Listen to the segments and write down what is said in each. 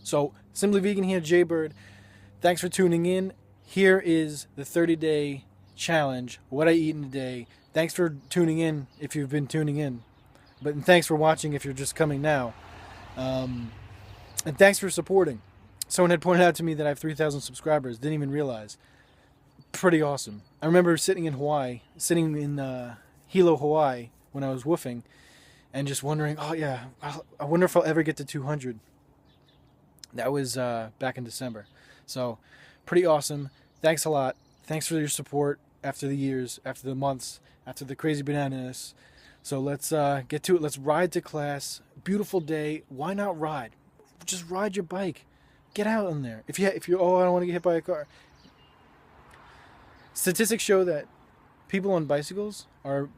So, Simply Vegan here, Jaybird. Thanks for tuning in. Here is the 30-day challenge, what I eat in a day. Thanks for tuning in if you've been tuning in. But thanks for watching if you're just coming now. And thanks for supporting. Someone had pointed out to me that I have 3,000 subscribers. Didn't even realize. Pretty awesome. I remember sitting in Hilo, Hawaii, when I was woofing, and just wondering, oh yeah, I wonder if I'll ever get to 200. That was back in December. So, pretty awesome. Thanks a lot. Thanks for your support after the years, after the months, after the crazy bananas. So let's get to it. Let's ride to class. Beautiful day. Why not ride? Just ride your bike. Get out in there. If you're I don't want to get hit by a car. Statistics show that people on bicycles are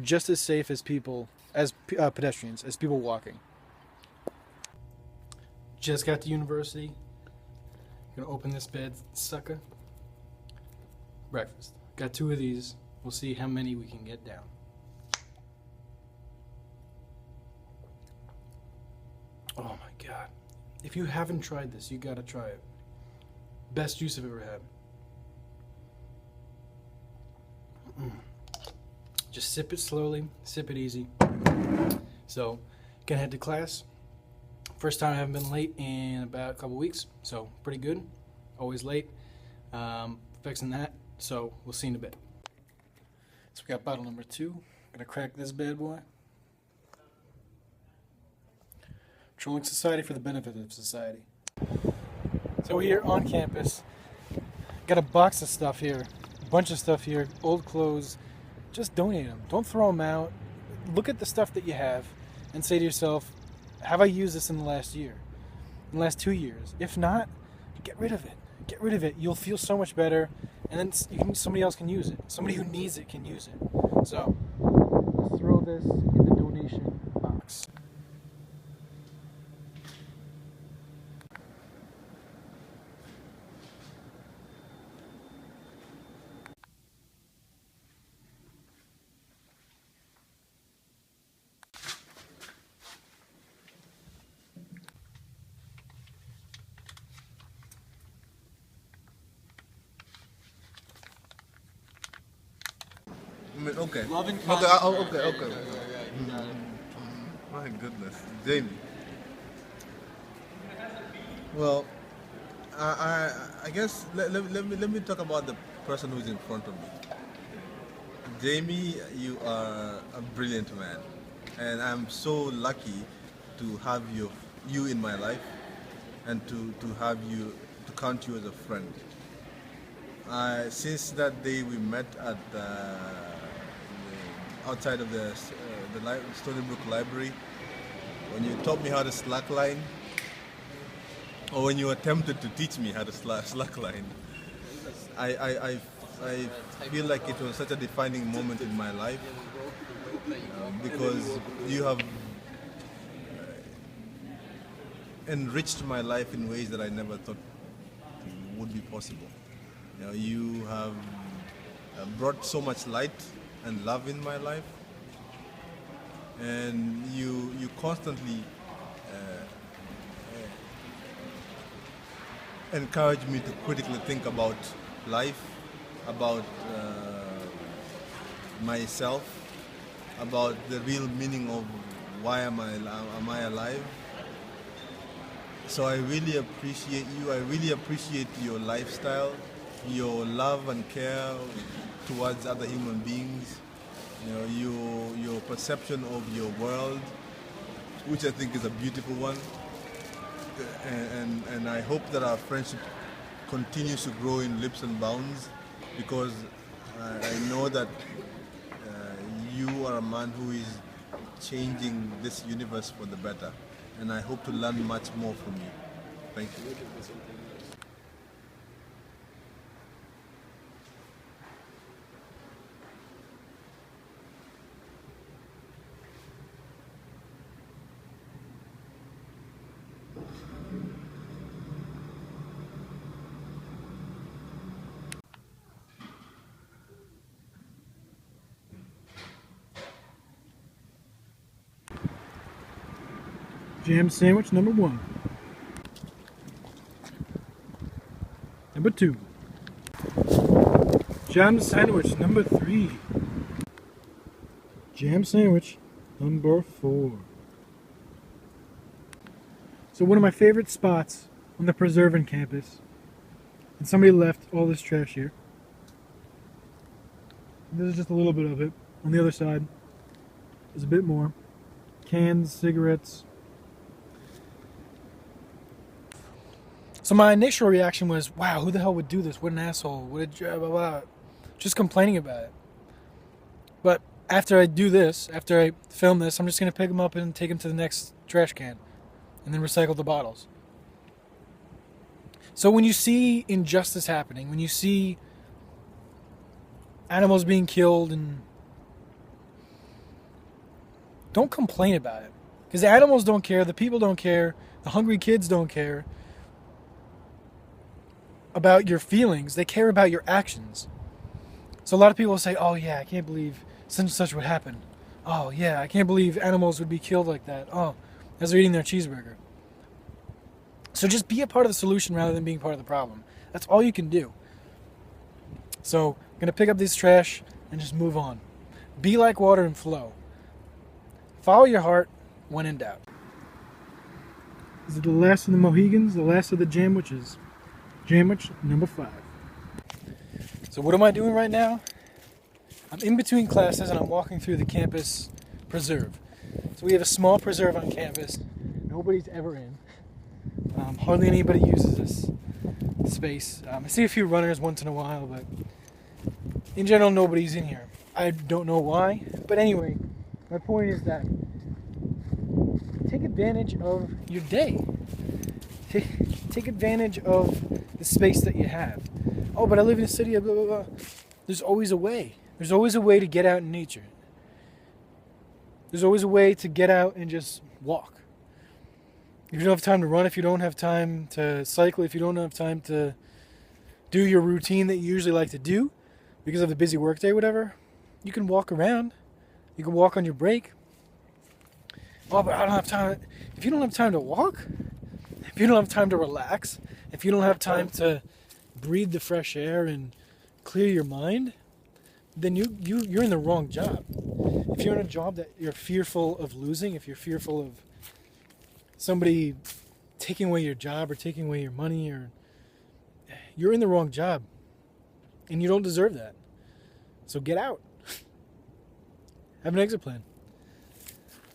just as safe as pedestrians, as people walking. Just got to university. Gonna open this bad sucker. Breakfast. Got 2 of these. We'll see how many we can get down. Oh my god. If you haven't tried this, you gotta try it. Best juice I've ever had. Just sip it slowly, sip it easy. So, gonna head to class. First time I haven't been late in about a couple weeks, so pretty good. Always late. Fixing that, so we'll see in a bit. So we got bottle number 2. Gonna crack this bad boy. Trolling society for the benefit of society. So we're here on campus. Got a box of stuff here, a bunch of stuff here, old clothes. Just donate them. Don't throw them out. Look at the stuff that you have and say to yourself, have I used this in the last year? In the last 2 years? If not, get rid of it. Get rid of it. You'll feel so much better, and then somebody else can use it. Somebody who needs it can use it. So, let's throw this in the donation box. Okay. Love and Okay. My goodness, Jamie. Well, I guess let me talk about the person who's in front of me. Jamie, you are a brilliant man, and I'm so lucky to have you in my life, and to count you as a friend. Since that day we met at outside of the Stony Brook Library, when you taught me how to slackline, or when you attempted to teach me how to slackline, I feel like it was such a defining moment in my life, because you have enriched my life in ways that I never thought would be possible. You have brought so much light and love in my life, and you constantly encourage me to critically think about life, about myself, about the real meaning of why am I alive. So I really appreciate you. I really appreciate your lifestyle, your love and care towards other human beings, your perception of your world, which I think is a beautiful one. And I hope that our friendship continues to grow in leaps and bounds, because I know that you are a man who is changing this universe for the better, and I hope to learn much more from you. Thank you. Jam sandwich number 1. Number 2. Jam sandwich number 3. Jam sandwich number 4. So one of my favorite spots on the preserve in campus, and somebody left all this trash here. This is just a little bit of it. On the other side, there's a bit more. Cans, cigarettes. So my initial reaction was, wow, who the hell would do this? What an asshole. What a blah, blah, blah. Just complaining about it. But after I do this, after I film this, I'm just going to pick them up and take them to the next trash can. And then recycle the bottles. So when you see injustice happening, when you see animals being killed, and don't complain about it. Because the animals don't care, the people don't care, the hungry kids don't care about your feelings. They care about your actions. So a lot of people say, oh yeah, I can't believe such and such would happen. Oh yeah, I can't believe animals would be killed like that. Oh, as they're eating their cheeseburger. So just be a part of the solution rather than being part of the problem. That's all you can do. So I'm going to pick up this trash and just move on. Be like water and flow. Follow your heart when in doubt. This is the last of the Mohegans, the last of the Jamwiches. Jamwich number 5. So what am I doing right now? I'm in between classes and I'm walking through the campus preserve. So we have a small preserve on campus. Nobody's ever in. Hardly anybody uses this space. I see a few runners once in a while, but in general, nobody's in here. I don't know why, but anyway, my point is that take advantage of your day. Take advantage of the space that you have. Oh, but I live in a city, blah, blah, blah. There's always a way. There's always a way to get out in nature. There's always a way to get out and just walk. If you don't have time to run, if you don't have time to cycle, if you don't have time to do your routine that you usually like to do because of the busy workday, whatever, you can walk around. You can walk on your break. Oh, but I don't have time. If you don't have time to walk, if you don't have time to relax, if you don't have time to breathe the fresh air and clear your mind, then you're in the wrong job. If you're in a job that you're fearful of losing, if you're fearful of somebody taking away your job or taking away your money, or you're in the wrong job and you don't deserve that. So get out. Have an exit plan.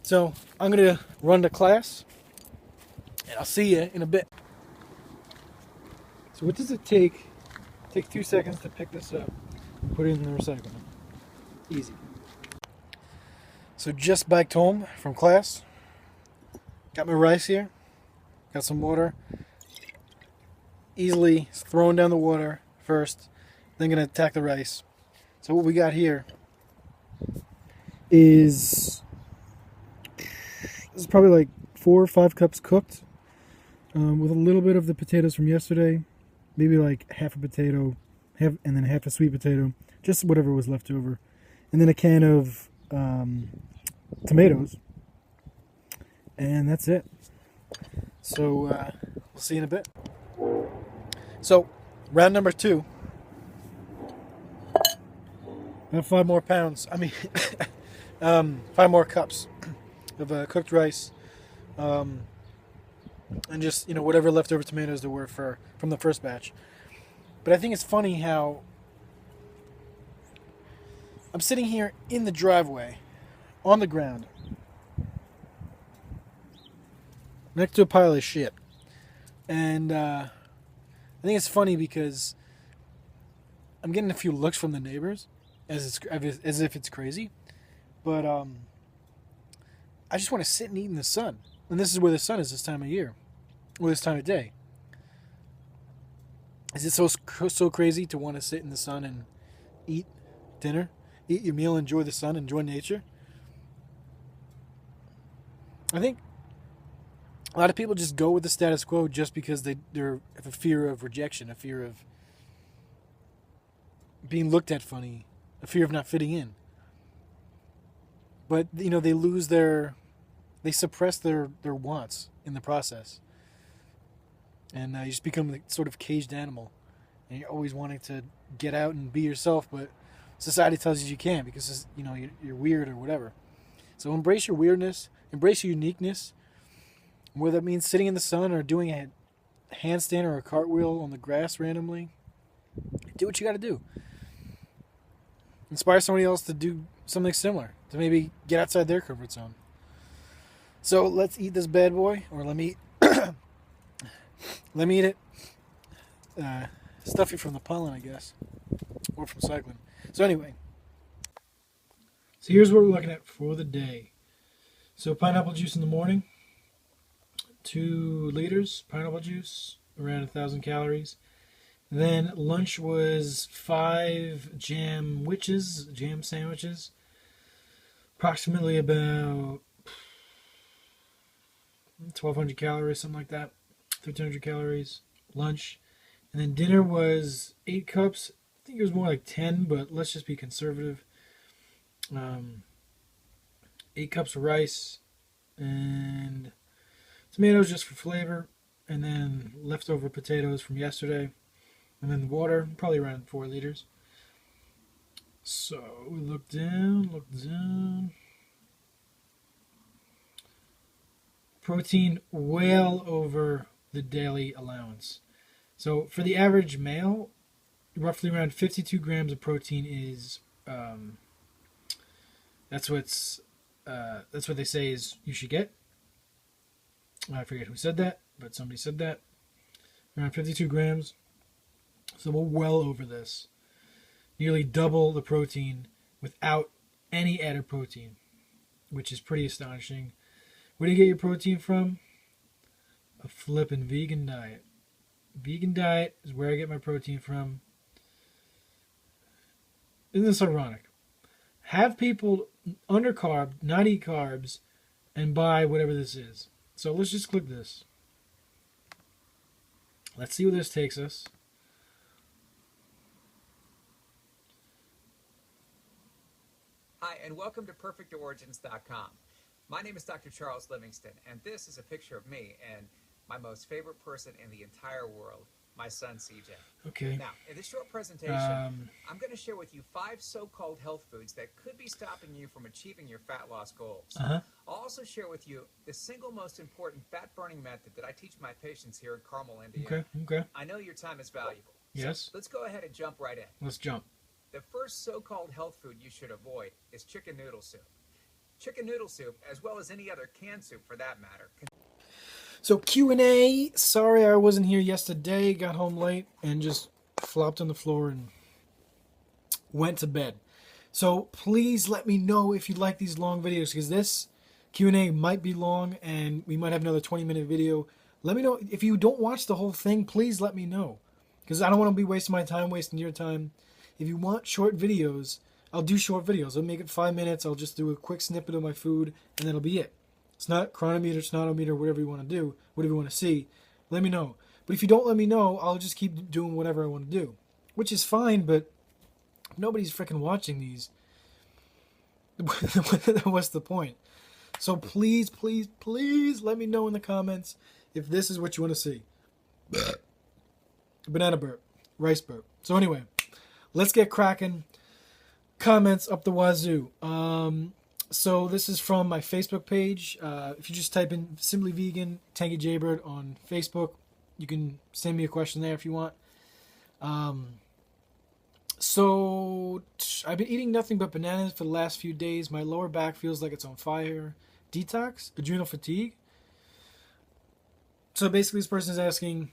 So I'm going to run to class and I'll see you in a bit. So what does it take? Take 2 seconds to pick this up and put it in the recycling. Easy. So just biked home from class. Got my rice here. Got some water. Easily throwing down the water first. Then going to attack the rice. So what we got here is... This is probably like 4 or 5 cups cooked. With a little bit of the potatoes from yesterday. Maybe like half a potato. And then half a sweet potato. Just whatever was left over. And then a can of tomatoes. And that's it. So we'll see you in a bit. So round number 2. About 5 more pounds. 5 more cups of cooked rice, and just whatever leftover tomatoes there were from the first batch. But I think it's funny how I'm sitting here in the driveway, on the ground, next to a pile of shit. And I think it's funny because I'm getting a few looks from the neighbors as if it's crazy. But I just want to sit and eat in the sun. And this is where the sun is this time of year, or this time of day. Is it so crazy to want to sit in the sun and eat dinner, eat your meal, enjoy the sun, enjoy nature? I think a lot of people just go with the status quo just because they have a fear of rejection, a fear of being looked at funny, a fear of not fitting in. But they lose their they suppress their wants in the process. And you just become a sort of caged animal. And you're always wanting to get out and be yourself, but society tells you can't because, you know, you're weird or whatever. So embrace your weirdness, embrace your uniqueness, whether that means sitting in the sun or doing a handstand or a cartwheel on the grass randomly. Do what you got to do. Inspire somebody else to do something similar, to maybe get outside their comfort zone. So let's eat this bad boy, or let me eat it. Stuffy from the pollen, I guess, or from cycling. So anyway, so here's what we're looking at for the day. So pineapple juice in the morning, 2 liters pineapple juice, around 1,000 calories. Then lunch was 5 jam sandwiches, approximately about 1,200 calories, something like that, 1,300 calories, lunch. And then dinner was 8 cups. I think it was more like 10, but let's just be conservative. 8 cups of rice and tomatoes just for flavor, and then leftover potatoes from yesterday. And then the water, probably around 4 liters. So we look down. Protein well over the daily allowance. So for the average male, roughly around 52 grams of protein is, that's what they say is you should get. I forget who said that, but somebody said that. Around 52 grams. So we're well over this. Nearly double the protein without any added protein, which is pretty astonishing. Where do you get your protein from? A flippin' vegan diet. Vegan diet is where I get my protein from. Isn't this ironic? Have people undercarb, not eat carbs, and buy whatever this is. So let's just click this. Let's see where this takes us. Hi, and welcome to PerfectOrigins.com. My name is Dr. Charles Livingston, and this is a picture of me and my most favorite person in the entire world, my son, CJ. Okay. Now, in this short presentation, I'm going to share with you 5 so-called health foods that could be stopping you from achieving your fat loss goals. I'll also share with you the single most important fat-burning method that I teach my patients here in Carmel, Indiana. Okay. I know your time is valuable. Yes. So let's go ahead and jump right in. Let's jump. The first so-called health food you should avoid is chicken noodle soup. Chicken noodle soup, as well as any other canned soup for that matter. So Q&A, sorry I wasn't here yesterday, got home late and just flopped on the floor and went to bed. So please let me know if you like these long videos, because this Q&A might be long and we might have another 20-minute video. Let me know. If you don't watch the whole thing, please let me know, because I don't want to be wasting my time, wasting your time. If you want short videos, I'll do short videos. I'll make it 5 minutes. I'll just do a quick snippet of my food, and that'll be it. It's not chronometer, snotometer, whatever you want to do, whatever you want to see. Let me know. But if you don't let me know, I'll just keep doing whatever I want to do, which is fine, but nobody's freaking watching these. What's the point? So please, please, please let me know in the comments if this is what you want to see. Banana burp. Rice burp. So anyway, let's get cracking. Comments up the wazoo. So this is from my Facebook page. If you just type in Simply Vegan Tanky Jaybird on Facebook, you can send me a question there if you want. So I've been eating nothing but bananas for the last few days. My lower back feels like it's on fire. Detox? Adrenal fatigue? So basically this person is asking,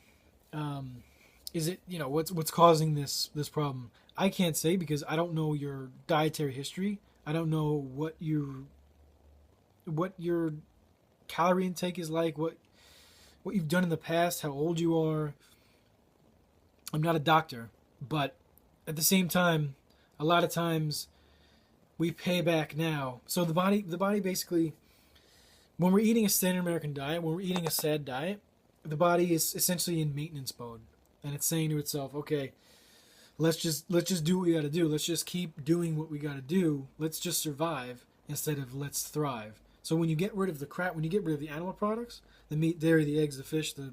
is it, what's causing this problem? I can't say, because I don't know your dietary history. I don't know what your calorie intake is like, what you've done in the past, how old you are. I'm not a doctor, but at the same time, a lot of times we pay back now. So the body basically, when we're eating a standard American diet, when we're eating a SAD diet, the body is essentially in maintenance mode, and it's saying to itself, okay, let's just do what we got to do. Let's just keep doing what we got to do. Let's just survive instead of let's thrive. So when you get rid of the crap, when you get rid of the animal products, the meat, dairy, the eggs, the fish, the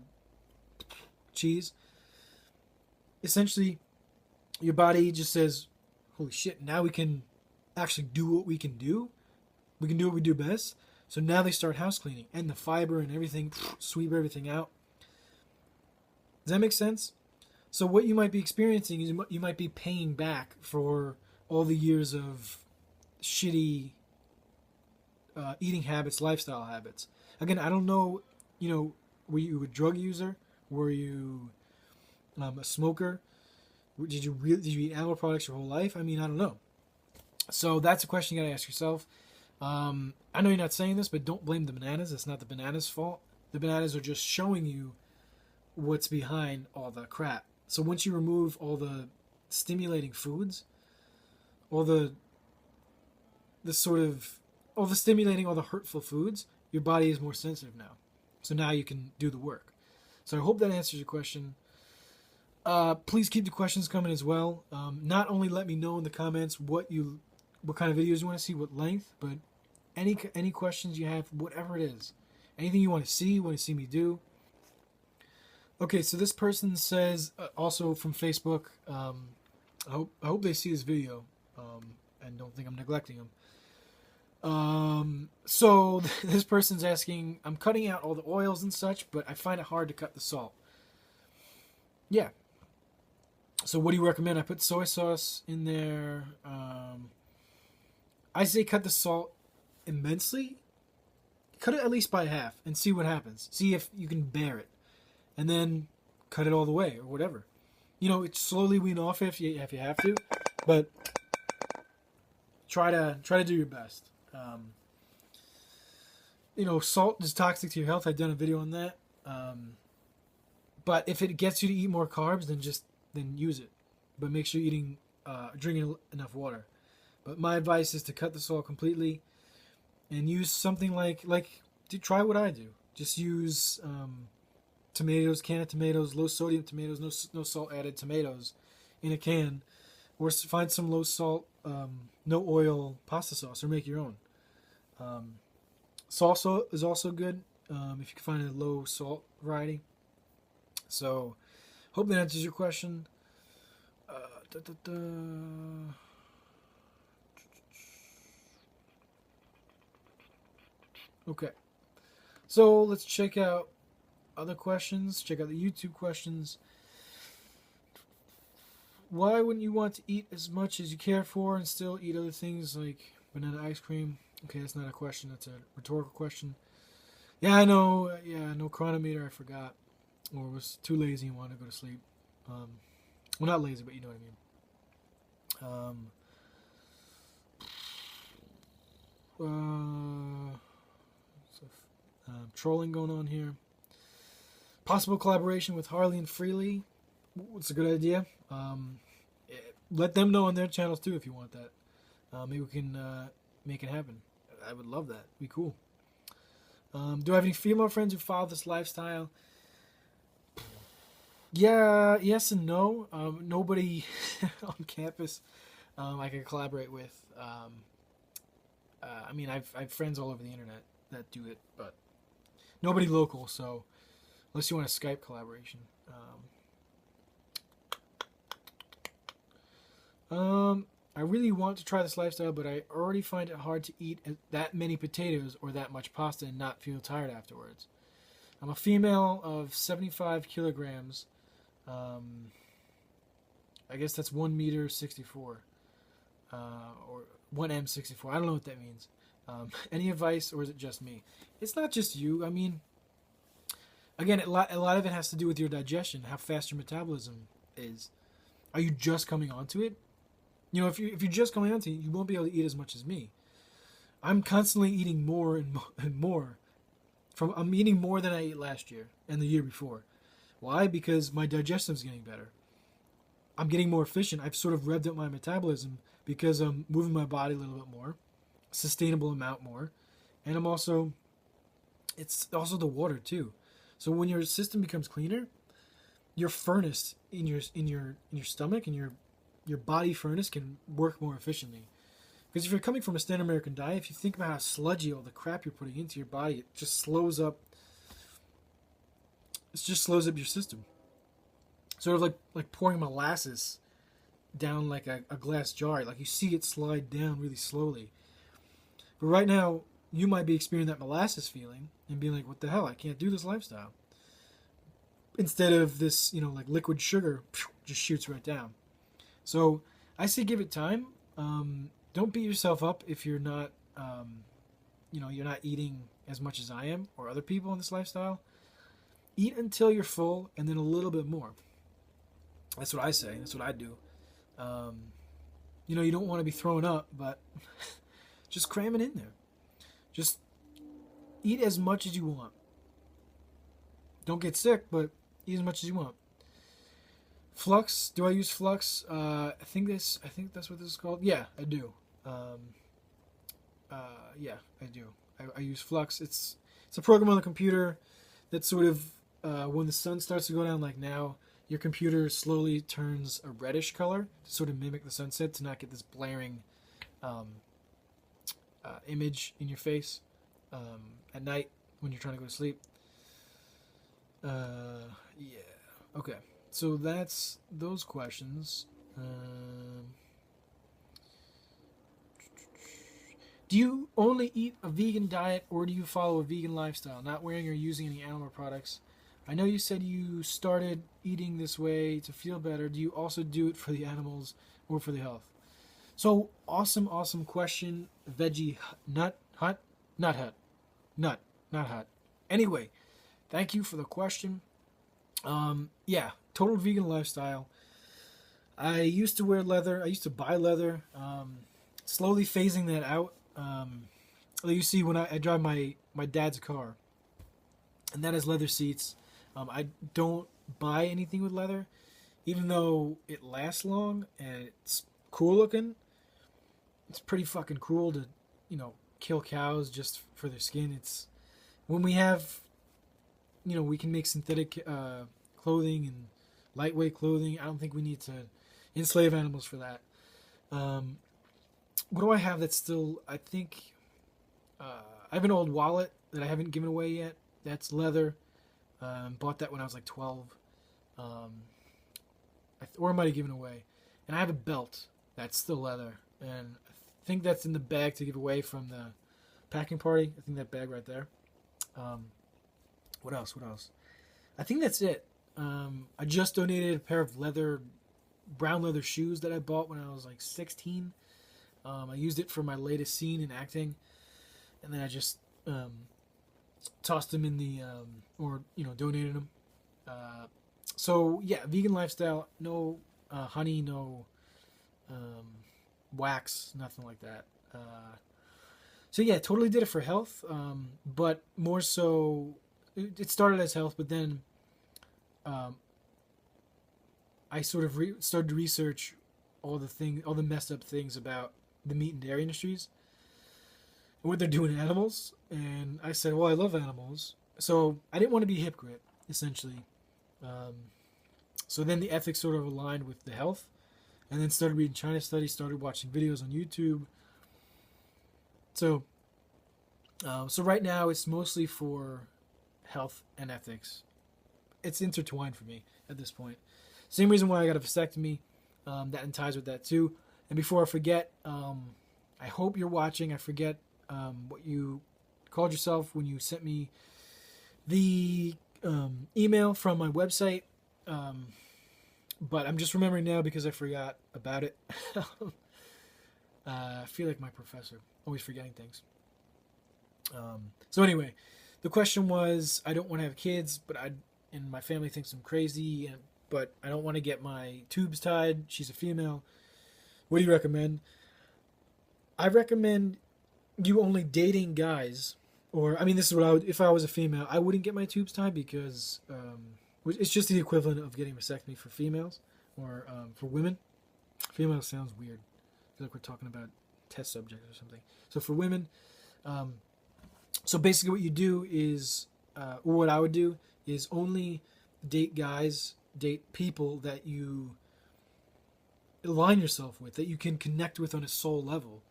cheese, essentially your body just says, holy shit, now we can actually do what we can do. We can do what we do best. So now they start house cleaning, and the fiber and everything, sweep everything out. Does that make sense? So what you might be experiencing is you might be paying back for all the years of shitty eating habits, lifestyle habits. Again, I don't know, were you a drug user? Were you a smoker? Did you eat animal products your whole life? I mean, I don't know. So that's a question you got to ask yourself. I know you're not saying this, but don't blame the bananas. It's not the bananas' fault. The bananas are just showing you what's behind all the crap. So once you remove all the stimulating foods, all the stimulating, all the hurtful foods, your body is more sensitive now. So now you can do the work. So I hope that answers your question. Please keep the questions coming as well. Not only let me know in the comments what kind of videos you want to see, what length, but any questions you have, whatever it is, anything you want to see me do. Okay, so this person says, also from Facebook, I hope they see this video, and don't think I'm neglecting them. So this person's asking, I'm cutting out all the oils and such, but I find it hard to cut the salt. Yeah. So what do you recommend? I put soy sauce in there. I say cut the salt immensely. Cut it at least by half and see what happens. See if you can bear it. And then cut it all the way or whatever. It's slowly wean off if you have to. But try to do your best. Salt is toxic to your health. I've done a video on that. But if it gets you to eat more carbs, then use it. But make sure you're drinking enough water. But my advice is to cut the salt completely and use something like try what I do. Just use tomatoes, can of tomatoes, low sodium tomatoes, no salt added tomatoes in a can, or find some low salt, no oil pasta sauce, or make your own. Salsa is also good if you can find a low salt variety. So, hope that answers your question. Okay, so let's check out other questions. Check out the YouTube questions. Why wouldn't you want to eat as much as you care for and still eat other things like banana ice cream? Okay, that's not a question. That's a rhetorical question. Yeah, I know. Yeah, no chronometer. I forgot. Or was too lazy and wanted to go to sleep. Well, not lazy, but you know what I mean. Trolling going on here. Possible collaboration with Harley and Freely. It's a good idea. Let them know on their channels too if you want that. Maybe we can make it happen. I would love that. It'd be cool. Do I have any female friends who follow this lifestyle? Yeah, yes and no. Nobody on campus I can collaborate with. I mean, I've friends all over the internet that do it, but nobody local. So unless you want a Skype collaboration. I really want to try this lifestyle, but I already find it hard to eat that many potatoes or that much pasta and not feel tired afterwards. I'm a female of 75 kilograms. I guess that's 1 meter 64, or 1m64. I don't know what that means. Any advice, or is it just me? It's not just you. I mean, again, a lot of it has to do with your digestion, how fast your metabolism is. Are you just coming onto it? If you're just coming onto it, you won't be able to eat as much as me. I'm constantly eating more and more. I'm eating more than I ate last year and the year before. Why? Because my digestion's getting better. I'm getting more efficient. I've sort of revved up my metabolism because I'm moving my body a little bit more, sustainable amount more, and it's also the water too. So when your system becomes cleaner, your furnace in your stomach and your body furnace can work more efficiently. Because if you're coming from a standard American diet, if you think about how sludgy all the crap you're putting into your body, it just slows up. It just slows up your system. Sort of like pouring molasses down like a glass jar. Like you see it slide down really slowly. But right now, you might be experiencing that molasses feeling and being like, what the hell? I can't do this lifestyle. Instead of this, like liquid sugar, just shoots right down. So I say give it time. Don't beat yourself up if you're not, you're not eating as much as I am or other people in this lifestyle. Eat until you're full and then a little bit more. That's what I say. That's what I do. You don't want to be throwing up, but just cram it in there. Just eat as much as you want. Don't get sick, but eat as much as you want. Flux. Do I use Flux? I think that's what this is called. Yeah, I do. Yeah, I do. I use Flux. It's a program on the computer that sort of when the sun starts to go down, like now, your computer slowly turns a reddish color to sort of mimic the sunset to not get this blaring image in your face at night when you're trying to go to sleep. Yeah. Okay. So that's those questions. Do you only eat a vegan diet or do you follow a vegan lifestyle, not wearing or using any animal products? I know you said you started eating this way to feel better. Do you also do it for the animals or for the health? So, awesome question. Veggie nut hut? Not hut. Anyway, thank you for the question. Yeah, total vegan lifestyle. I used to wear leather. I used to buy leather. Slowly phasing that out. You see, when I drive my dad's car, and that has leather seats. I don't buy anything with leather, even though it lasts long and it's cool looking. It's pretty fucking cruel to, kill cows just for their skin. It's when we have, we can make synthetic clothing and lightweight clothing. I don't think we need to enslave animals for that. What do I have that's still? I think I have an old wallet that I haven't given away yet. That's leather. Bought that when I was like 12. Or I might have given away. And I have a belt that's still leather. And I think that's in the bag to give away from the packing party. I think that bag right there. What else? I think that's it. I just donated a pair of brown leather shoes that I bought when I was like 16. I used it for my latest scene in acting. And then I just tossed them in the, donated them. So, yeah, vegan lifestyle, no honey, no wax, nothing like that. So, yeah, totally did it for health, but more so, it started as health, but then I sort of started to research all the messed up things about the meat and dairy industries and what they're doing to animals. And I said, well, I love animals. So I didn't want to be a hypocrite, essentially. So then the ethics sort of aligned with the health. And then started reading China studies, started watching videos on YouTube. So right now it's mostly for health and ethics. It's intertwined for me at this point. Same reason why I got a vasectomy. That in ties with that too. And before I forget, I hope you're watching. I forget what you called yourself when you sent me the email from my website. But I'm just remembering now because I forgot about it. I feel like my professor, always forgetting things. So anyway, the question was, I don't want to have kids, and my family thinks I'm crazy, but I don't want to get my tubes tied. She's a female. What do you recommend? I recommend you only dating guys, this is what I would, if I was a female, I wouldn't get my tubes tied because it's just the equivalent of getting a vasectomy for females or for women. Female sounds weird. I feel like we're talking about test subjects or something. So for women, so basically what you do is, or what I would do is only date people that you align yourself with, that you can connect with on a soul level.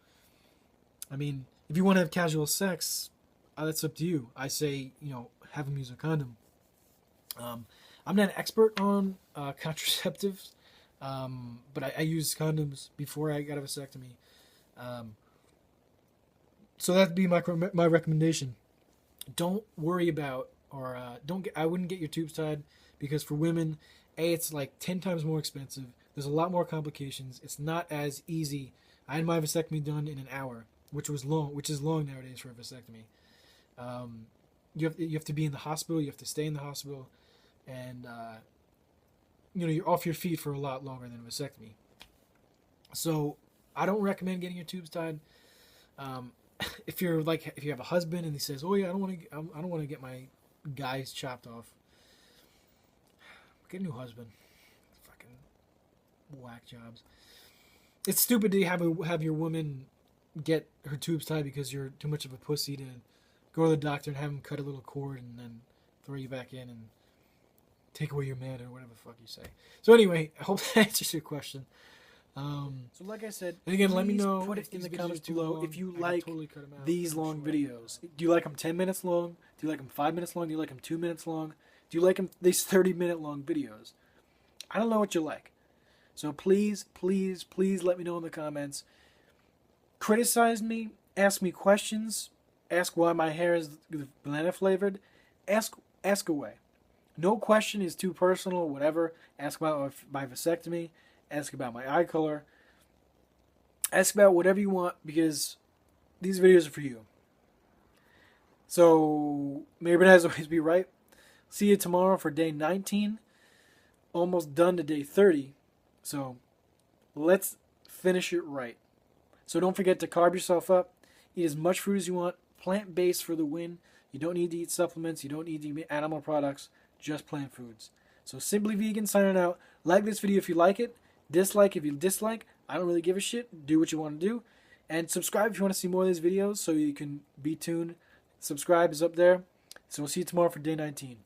I mean, if you want to have casual sex, that's up to you. I say, have them use a condom. I'm not an expert on contraceptives, but I used condoms before I got a vasectomy. So that'd be my recommendation. Don't worry about, or I wouldn't get your tubes tied, because for women, it's like 10 times more expensive. There's a lot more complications. It's not as easy. I had my vasectomy done in an hour, which is long nowadays for a vasectomy. You have to be in the hospital. You have to stay in the hospital, and you're off your feet for a lot longer than a vasectomy. So I don't recommend getting your tubes tied. If you have a husband and he says, "Oh yeah, I don't want to get my guys chopped off," get a new husband. Fucking whack jobs. It's stupid to have your woman get her tubes tied because you're too much of a pussy to go to the doctor and have him cut a little cord and then throw you back in and take away your man or whatever the fuck you say. So anyway, I hope that answers your question. So like I said, and again, let me know put it in the comments below if you like these long videos. Do you like them 10 minutes long? Do you like them 5 minutes long? Do you like them 2 minutes long? Do you like them these 30-minute long videos? I don't know what you like. So please, please, please let me know in the comments. Criticize me. Ask me questions. Ask why my hair is banana flavored. Ask away. No question is too personal or whatever. Ask about my vasectomy. Ask about my eye color. Ask about whatever you want, because these videos are for you. So, may your bananas always be right. See you tomorrow for day 19. Almost done to day 30. So, let's finish it right. So don't forget to carb yourself up. Eat as much fruit as you want. Plant-based for the win. You don't need to eat supplements. You don't need to eat animal products. Just plant foods. So Simply Vegan signing out. Like this video if you like it. Dislike if you dislike. I don't really give a shit. Do what you want to do. And subscribe if you want to see more of these videos so you can be tuned. Subscribe is up there. So we'll see you tomorrow for day 19.